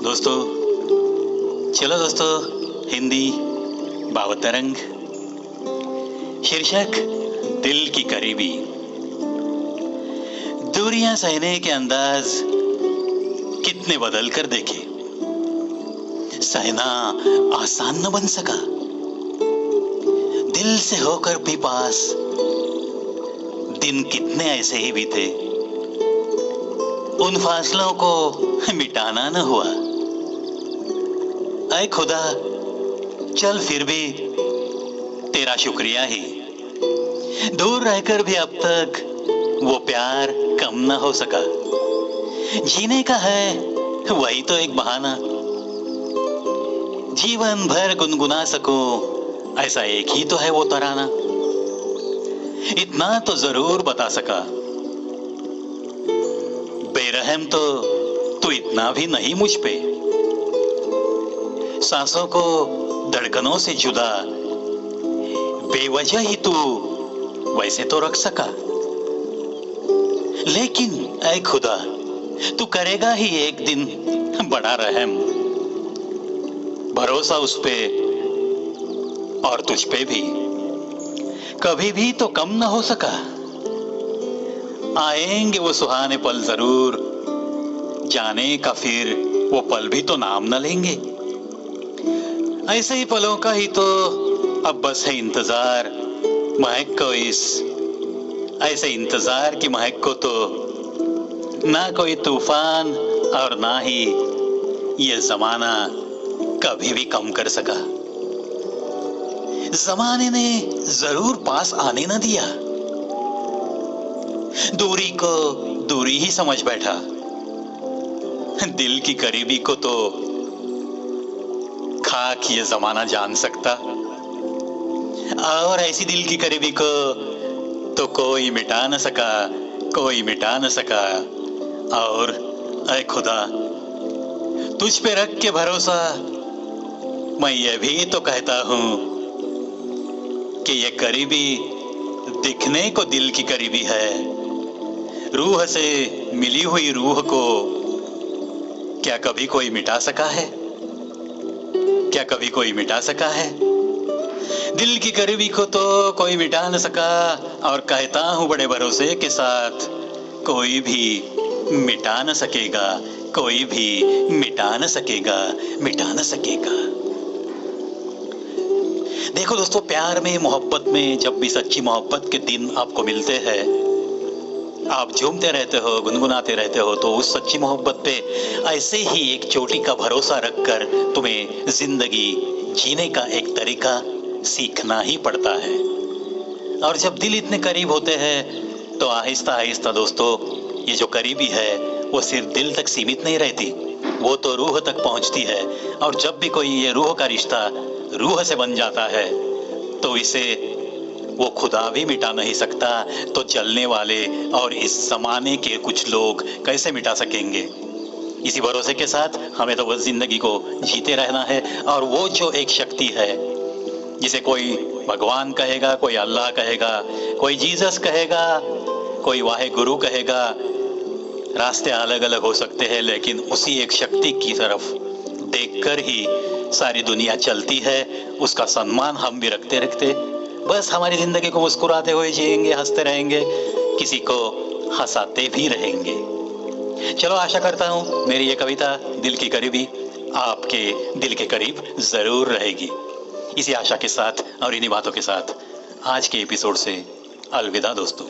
दोस्तों, चलो दोस्तों, हिंदी भावतरंग। शीर्षक दिल की करीबी। दूरियां सहने के अंदाज कितने बदल कर देखे। सहना आसान न बन सका। दिल से होकर भी पास दिन कितने ऐसे ही बीते। उन फासलों को मिटाना न हुआ। ऐ खुदा, चल फिर भी तेरा शुक्रिया ही। दूर रहकर भी अब तक वो प्यार कम न हो सका। जीने का है वही तो एक बहाना। जीवन भर गुनगुना सकूं ऐसा एक ही तो है वो तराना। इतना तो जरूर बता सका, बेरहम तो तू इतना भी नहीं मुझ पे। सांसों को धड़कनों से जुदा बेवजह ही तू वैसे तो रख सका। लेकिन ऐ खुदा, तू करेगा ही एक दिन बड़ा रहम। भरोसा उस पे और तुझ पे भी कभी भी तो कम न हो सका। आएंगे वो सुहाने पल जरूर, जाने का फिर वो पल भी तो नाम न लेंगे। ऐसे ही पलों का ही तो अब बस है इंतजार। महक को इस ऐसे इंतजार की महक को तो ना कोई तूफान और ना ही ये जमाना कभी भी कम कर सका। जमाने ने जरूर पास आने न दिया, दूरी को दूरी ही समझ बैठा। दिल की करीबी को तो खाक ये जमाना जान सकता, और ऐसी दिल की करीबी को तो कोई मिटा न सका, कोई मिटा न सका। और ऐ खुदा, तुझ पे रख के भरोसा मैं ये भी तो कहता हूं कि ये करीबी दिखने को दिल की करीबी है। रूह से मिली हुई रूह को क्या कभी कोई मिटा सका है? क्या कभी कोई मिटा सका है? दिल की करीबी को तो कोई मिटा न सका, और कहता हूं बड़े भरोसे के साथ, कोई भी मिटा न सकेगा, कोई भी मिटा न सकेगा, मिटा न सकेगा। देखो दोस्तों, प्यार में, मोहब्बत में जब भी सच्ची मोहब्बत के दिन आपको मिलते हैं, आप झूमते रहते हो, गुनगुनाते रहते हो, तो उस सच्ची मोहब्बत पे ऐसे ही एक चोटी का भरोसा रखकर तुम्हें जिंदगी जीने का एक तरीका सीखना ही पड़ता है। और जब दिल इतने करीब होते हैं तो आहिस्ता आहिस्ता दोस्तों, ये जो करीबी है वो सिर्फ दिल तक सीमित नहीं रहती, वो तो रूह तक पहुंचती है। और जब भी कोई ये रूह का रिश्ता रूह से बन जाता है तो इसे वो खुदा भी मिटा नहीं सकता, तो जलने वाले और इस जमाने के कुछ लोग कैसे मिटा सकेंगे? इसी भरोसे के साथ हमें तो बस जिंदगी को जीते रहना है। और वो जो एक शक्ति है जिसे कोई भगवान कहेगा, कोई अल्लाह कहेगा, कोई जीसस कहेगा, कोई वाहे गुरु कहेगा, रास्ते अलग अलग हो सकते हैं, लेकिन उसी एक शक्ति की तरफ देखकर ही सारी दुनिया चलती है। उसका सम्मान हम भी रखते रखते बस हमारी जिंदगी को मुस्कुराते हुए जिएंगे, हंसते रहेंगे, किसी को हंसाते भी रहेंगे। चलो, आशा करता हूं मेरी ये कविता दिल की करीबी आपके दिल के करीब जरूर रहेगी। इसी आशा के साथ और इन्हीं बातों के साथ आज के एपिसोड से अलविदा दोस्तों।